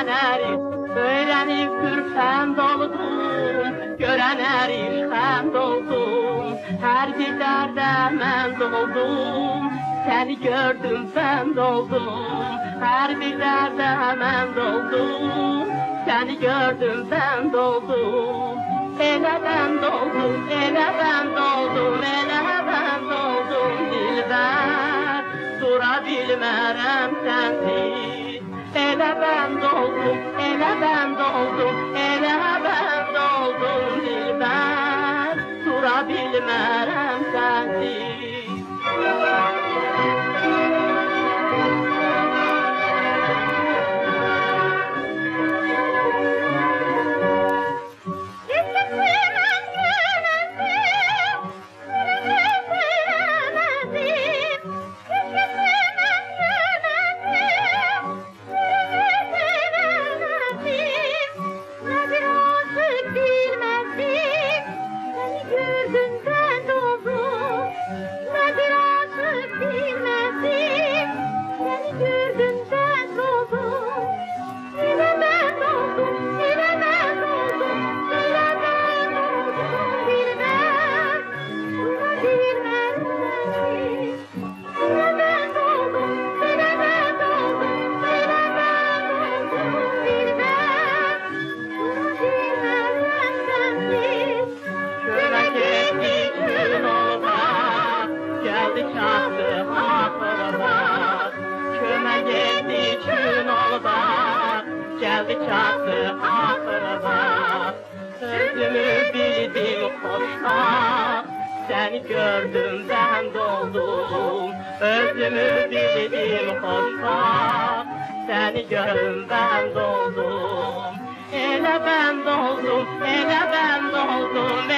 öğreneriz, öğrenip kürfen doldum. Gören erişten doldum, her bir derde men doldum. Seni gördüm ben doldum, her bir derde men doldum. Seni gördüm ben doldum, ele ben doldum, ele ben doldum, ele ben doldum dilber. Dura bilmerem sensiz, ele ben doldum, ele ben doldum, ele ben doldum dilber. Dura bilmerem sensiz. Geldi çattı hatırına, sözümü bildim hoşna. Seni gördüm ben doldum, özümü bildim hoşna. Seni gördüm ben doldum, ele ben doldum, ele ben doldum.